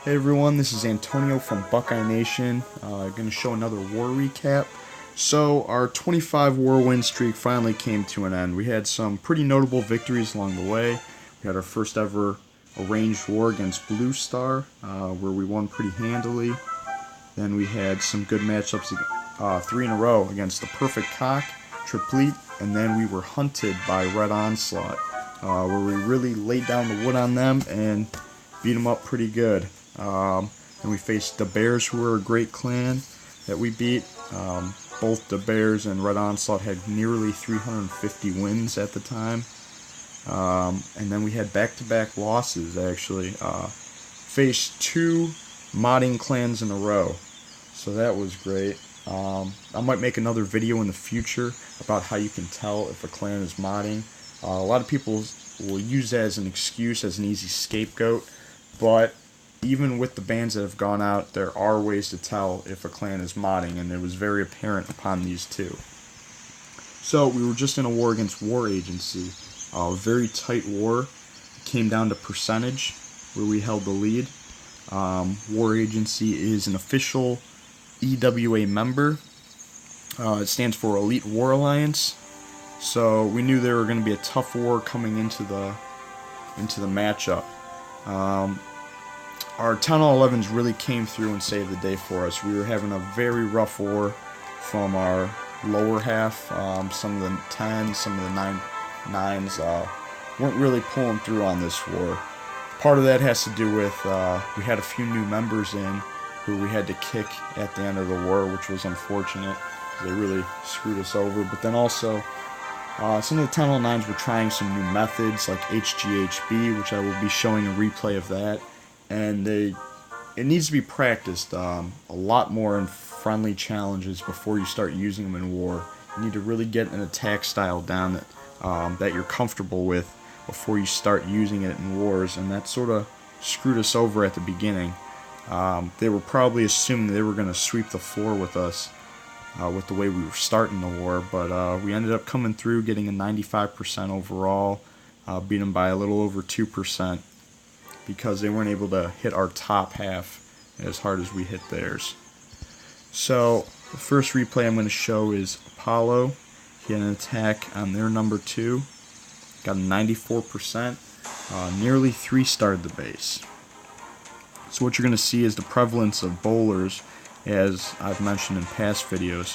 Hey everyone, this is Antonio from Buckeye Nation. Going to show another war recap. So our 25 war win streak finally came to an end. We had some pretty notable victories along the way. We had our first ever arranged war against Blue Star, where we won pretty handily. Then we had some good matchups, 3 in a row against the Perfect Cock, Triplete, and then we were hunted by Red Onslaught, where we really laid down the wood on them and beat them up pretty good. And we faced the Bears, who were a great clan that we beat. Both the Bears and Red Onslaught had nearly 350 wins at the time. And then we had back-to-back losses, actually. Faced 2 modding clans in a row. So that was great. I might make another video in the future about how you can tell if a clan is modding. A lot of people will use that as an excuse, as an easy scapegoat. But even with the bans that have gone out, there are ways to tell if a clan is modding, and it was very apparent upon these 2. So we were just in a war against War Agency, a very tight war. It came down to percentage, where we held the lead. War Agency is an official EWA member. It stands for Elite War Alliance. So we knew there were going to be a tough war coming into the matchup. Our Town Hall 11s really came through and saved the day for us. We were having a very rough war from our lower half. Some of the 10s, some of the 9s weren't really pulling through on this war. Part of that has to do with we had a few new members in who we had to kick at the end of the war, which was unfortunate. They really screwed us over. But then also, some of the Town Hall 9s were trying some new methods like HGHB, which I will be showing a replay of that. And it needs to be practiced a lot more in friendly challenges before you start using them in war. You need to really get an attack style down that you're comfortable with before you start using it in wars, and that sort of screwed us over at the beginning. They were probably assuming they were going to sweep the floor with us with the way we were starting the war, but we ended up coming through, getting a 95% overall, beat them by a little over 2%. Because they weren't able to hit our top half as hard as we hit theirs. So the first replay I'm going to show is Apollo. He had an attack on their number 2. Got a 94%. Nearly 3-starred the base. So what you're going to see is the prevalence of bowlers, as I've mentioned in past videos.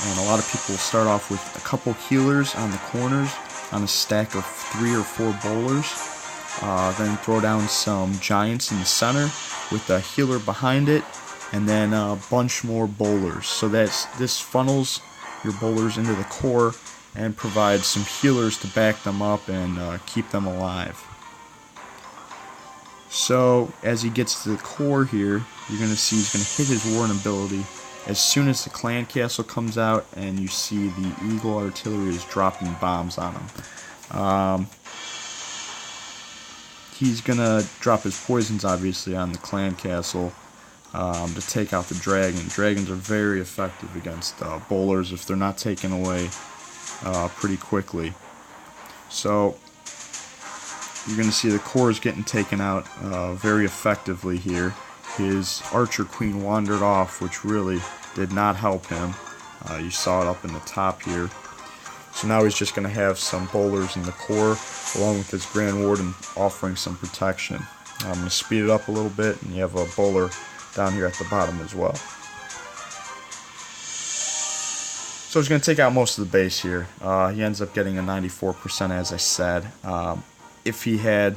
And a lot of people start off with a couple healers on the corners on a stack of 3 or 4 bowlers. Then throw down some giants in the center with a healer behind it, and then a bunch more bowlers. So this funnels your bowlers into the core and provides some healers to back them up and keep them alive. So as he gets to the core here, you're going to see he's going to hit his warden ability as soon as the clan castle comes out, and you see the Eagle artillery is dropping bombs on him. He's going to drop his poisons, obviously, on the clan castle to take out the dragon. Dragons are very effective against bowlers if they're not taken away pretty quickly. So you're going to see the core is getting taken out very effectively here. His archer queen wandered off, which really did not help him. You saw it up in the top here. So now he's just going to have some bowlers in the core, along with his Grand Warden offering some protection. I'm going to speed it up a little bit, and you have a bowler down here at the bottom as well. So he's going to take out most of the base here. He ends up getting a 94%, as I said. If he had,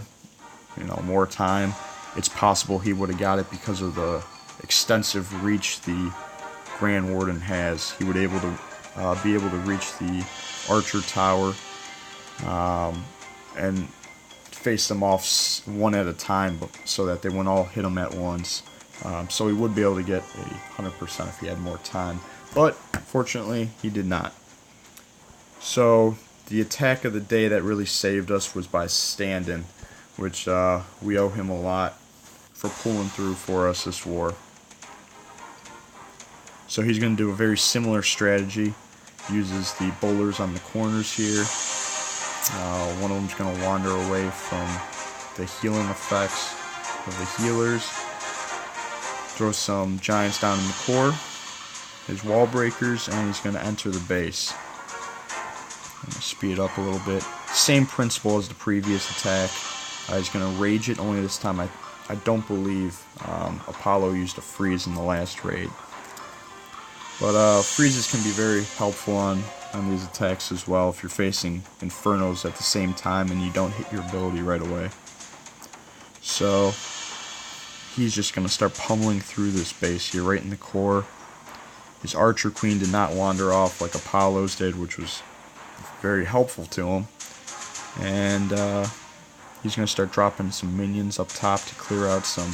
more time, it's possible he would have got it because of the extensive reach the Grand Warden has. He would be able to reach the Archer Tower and face them off one at a time so that they wouldn't all hit him at once. So he would be able to get a 100% if he had more time. But fortunately, he did not. So the attack of the day that really saved us was by Standen, which we owe him a lot for pulling through for us this war. So he's going to do a very similar strategy. Uses the bowlers on the corners here. One of them's going to wander away from the healing effects of the healers. throw some giants down in the core, his wall breakers, and he's going to enter the base. I'm going to speed up a little bit. Same principle as the previous attack. He's going to rage it, only this time I don't believe Apollo used a freeze in the last raid. But freezes can be very helpful on these attacks as well if you're facing Infernos at the same time and you don't hit your ability right away. So he's just going to start pummeling through this base here right in the core. His Archer Queen did not wander off like Apollo's did, which was very helpful to him. And he's going to start dropping some minions up top to clear out some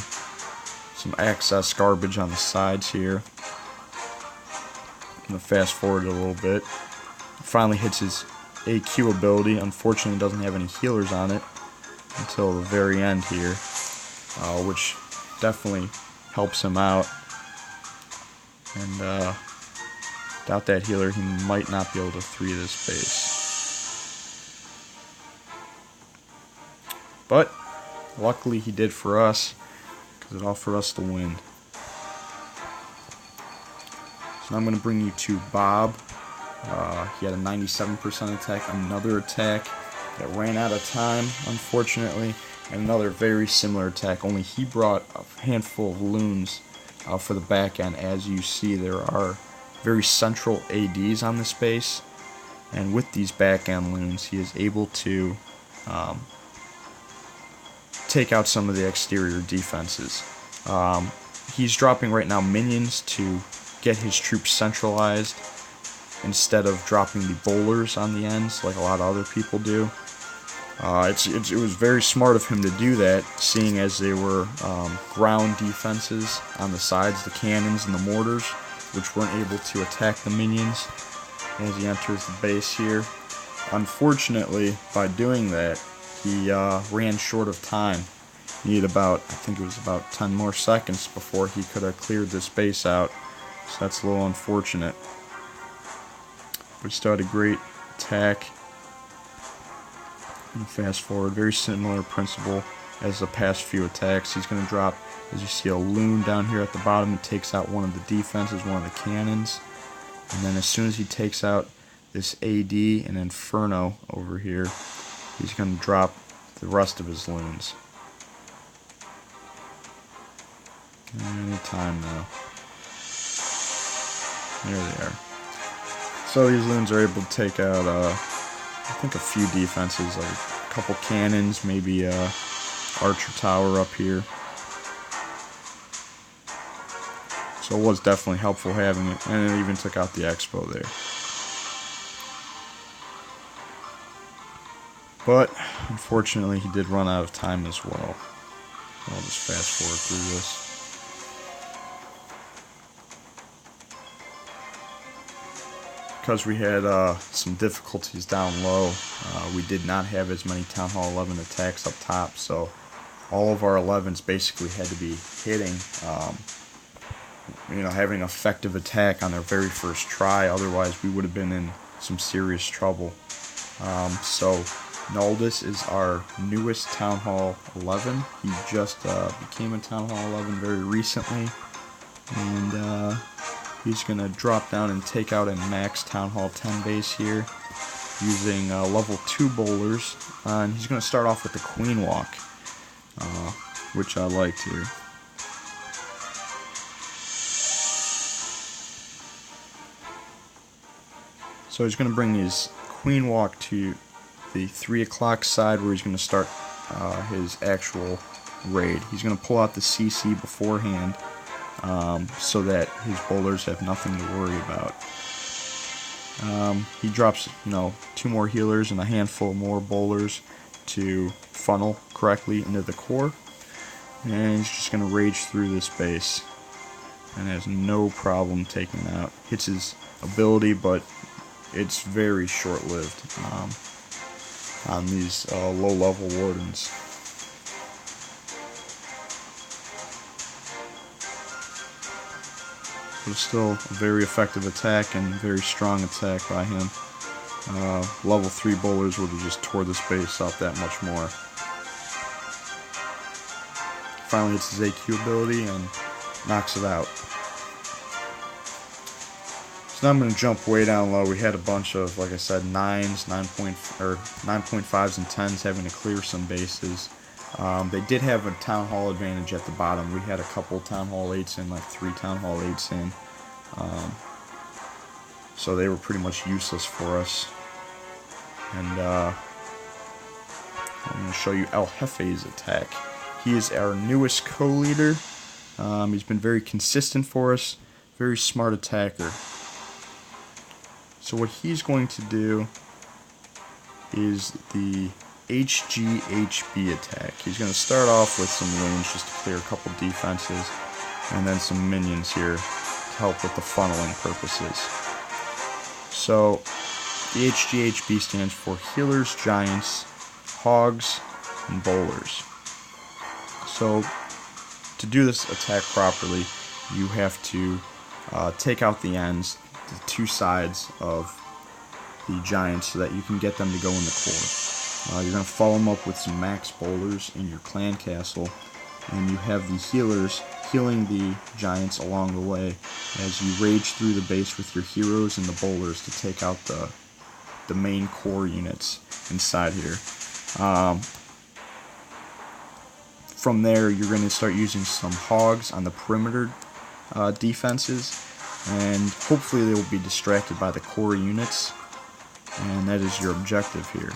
excess garbage on the sides here. I'm going to fast forward a little bit. Finally hits his AQ ability. Unfortunately, doesn't have any healers on it until the very end here, which definitely helps him out. And without that healer, he might not be able to 3 this base. But luckily he did for us, because it offered us the win. So now I'm going to bring you to Bob. He had a 97% attack, another attack that ran out of time, unfortunately, and another very similar attack, only he brought a handful of loons for the back end. As you see, there are very central ADs on this base, and with these back end loons, he is able to take out some of the exterior defenses. He's dropping right now minions to get his troops centralized instead of dropping the bowlers on the ends like a lot of other people do. It was very smart of him to do that, seeing as they were ground defenses on the sides, the cannons and the mortars, which weren't able to attack the minions as he enters the base here. Unfortunately, by doing that, he ran short of time. He needed about, I think it was about 10 more seconds before he could have cleared this base out. So that's a little unfortunate. But he still had a great attack. And fast forward, very similar principle as the past few attacks. He's going to drop, as you see, a loon down here at the bottom. It takes out one of the defenses, one of the cannons. And then as soon as he takes out this AD and Inferno over here, he's going to drop the rest of his loons. Any time now. There they are. So these loons are able to take out, I think, a few defenses, like a couple cannons, maybe Archer Tower up here. So it was definitely helpful having it, and it even took out the Expo there. But unfortunately, he did run out of time as well. I'll just fast forward through this. Because we had some difficulties down low, we did not have as many Town Hall 11 attacks up top, so all of our 11s basically had to be hitting, having an effective attack on their very first try. Otherwise, we would have been in some serious trouble. So Ndus is our newest Town Hall 11. He just became a Town Hall 11 very recently, and he's going to drop down and take out a max Town Hall 10 base here using level 2 bowlers. And he's going to start off with the Queen Walk, which I liked here. So he's going to bring his Queen Walk to the 3 o'clock side where he's going to start his actual raid. He's going to pull out the CC beforehand, so that his bowlers have nothing to worry about. He drops, 2 more healers and a handful more bowlers to funnel correctly into the core, and he's just going to rage through this base, and has no problem taking it out. Hits his ability, but it's very short-lived on these low-level wardens. But it's still a very effective attack and very strong attack by him. Level 3 bowlers would have just tore this base up that much more. Finally hits his AQ ability, and knocks it out. So now I'm going to jump way down low. We had a bunch of, like I said, 9s, 9.5s, and 10s having to clear some bases. They did have a Town Hall advantage at the bottom. We had a couple Town Hall 8s in, like 3 Town Hall 8s in. So they were pretty much useless for us. And I'm going to show you El Jefe's attack. He is our newest co-leader. He's been very consistent for us. Very smart attacker. So what he's going to do is the HGHB attack. He's going to start off with some range just to clear a couple defenses, and then some minions here to help with the funneling purposes. So the HGHB stands for Healers, Giants, Hogs, and Bowlers. So to do this attack properly, you have to take out the ends, the 2 sides of the Giants, so that you can get them to go in the core. You're going to follow them up with some max Bowlers in your clan castle, and you have the Healers healing the Giants along the way as you rage through the base with your heroes and the Bowlers to take out the main core units inside here. From there, you're going to start using some Hogs on the perimeter defenses, and hopefully they will be distracted by the core units, and that is your objective here.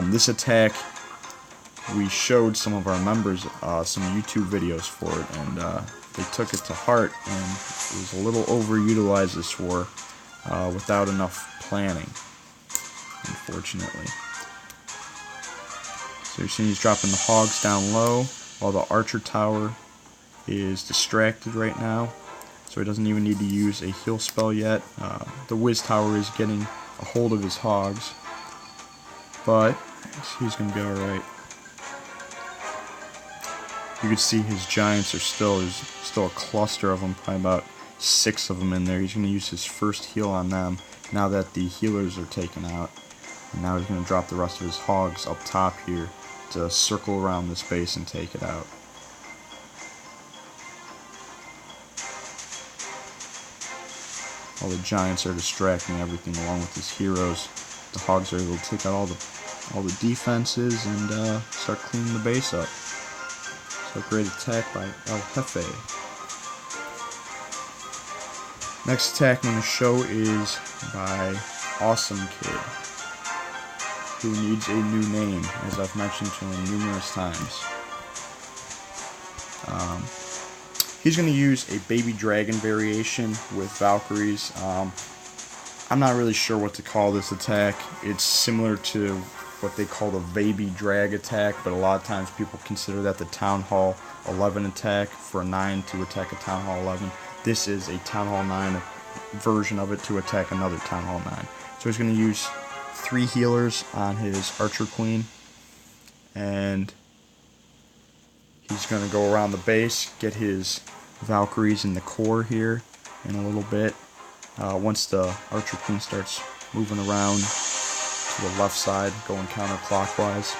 This attack, we showed some of our members some YouTube videos for it, and they took it to heart, and it was a little overutilized this war without enough planning, unfortunately. So you're seeing he's dropping the Hogs down low while the Archer Tower is distracted right now. So he doesn't even need to use a heal spell yet. The Wiz Tower is getting a hold of his Hogs, but he's going to be alright. You can see his Giants are there's still a cluster of them, probably about 6 of them in there. He's going to use his first heal on them now that the healers are taken out. And now he's going to drop the rest of his Hogs up top here to circle around this base and take it out. All the Giants are distracting everything along with his heroes. The Hogs are able to take out all the defenses and start cleaning the base up. So great attack by El Jefe. Next attack I'm going to show is by Awesome Kid, who needs a new name, as I've mentioned to him numerous times. He's going to use a baby dragon variation with Valkyries. I'm not really sure what to call this attack. It's similar to what they call the baby drag attack, but a lot of times people consider that the Town Hall 11 attack for a 9 to attack a Town Hall 11. This is a Town Hall 9 version of it to attack another Town Hall 9. So he's going to use 3 healers on his Archer Queen, and he's going to go around the base, get his Valkyries in the core here in a little bit. Once the Archer Queen starts moving around to the left side, going counterclockwise.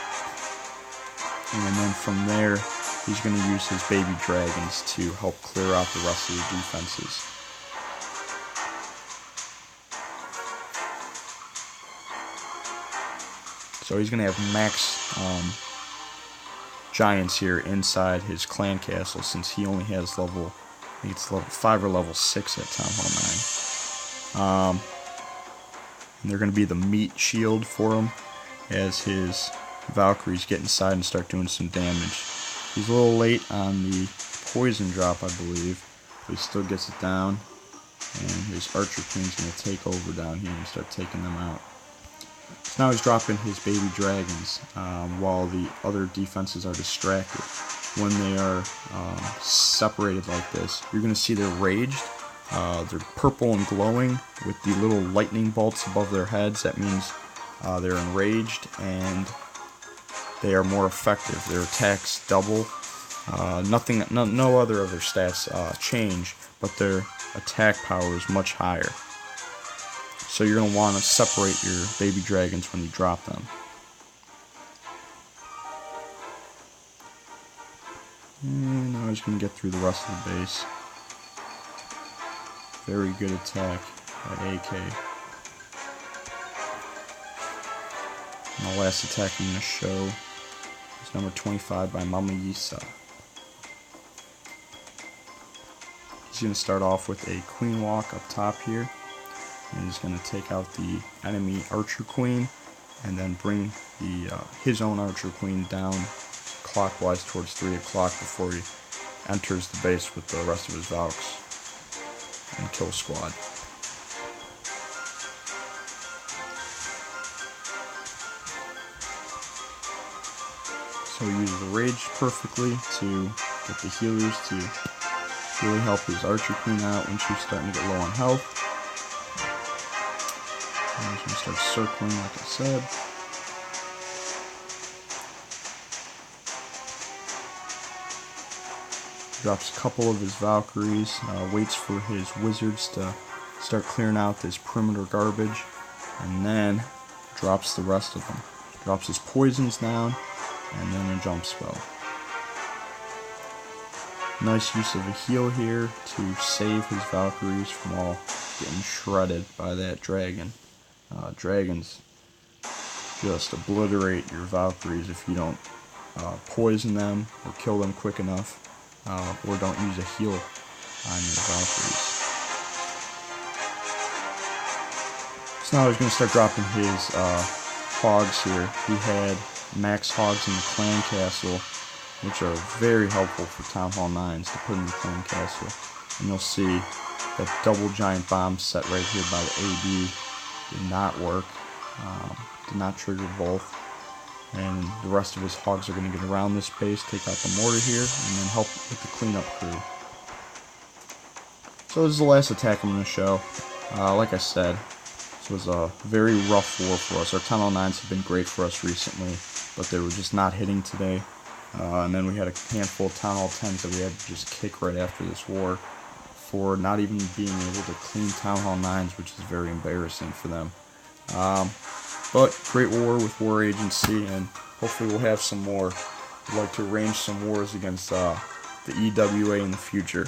And then from there, he's going to use his baby dragons to help clear out the rest of the defenses. So he's going to have max Giants here inside his clan castle, since he only has level 5 or level 6 at Town Hall 9. And they're going to be the meat shield for him as his Valkyries get inside and start doing some damage. He's a little late on the poison drop, I believe, but he still gets it down, and his Archer Queen's going to take over down here and start taking them out. So now he's dropping his baby dragons while the other defenses are distracted. When they are separated like this, you're going to see they're raged. They're purple and glowing with the little lightning bolts above their heads. That means they're enraged and they are more effective. Their attacks double. No other of their stats change, but their attack power is much higher. So you're going to want to separate your baby dragons when you drop them. And now he's going to get through the rest of the base. Very good attack by AK. And the last attack I'm going to show is number 25 by Mama Yisa. He's going to start off with a queen walk up top here. And he's going to take out the enemy archer queen and then bring his own archer queen down clockwise towards 3 o'clock before he enters the base with the rest of his Valks and kill squad. So he uses the rage perfectly to get the healers to really help his archer queen out when she's starting to get low on health. And he's going to start circling like I said. Drops a couple of his Valkyries, waits for his wizards to start clearing out this perimeter garbage, and then drops the rest of them. Drops his poisons down, and then a jump spell. Nice use of a heal here to save his Valkyries from all getting shredded by that dragon. Dragons just obliterate your Valkyries if you don't poison them or kill them quick enough. Or don't use a heal on your Valkyries. So now he's going to start dropping his hogs here. He had max hogs in the clan castle, which are very helpful for Town Hall 9s to put in the clan castle. And you'll see that double giant bomb set right here by the AB did not work, did not trigger both. And the rest of his hogs are going to get around this base, take out the mortar here, and then help with the cleanup crew. So this is the last attack I'm going to show. Like I said, this was a very rough war for us. Our Town Hall 9s have been great for us recently, but they were just not hitting today. And then we had a handful of Town Hall 10s that we had to just kick right after this war for not even being able to clean Town Hall 9s, which is very embarrassing for them. But great war with War Agency, and hopefully we'll have some more. I'd like to arrange some wars against the EWA in the future.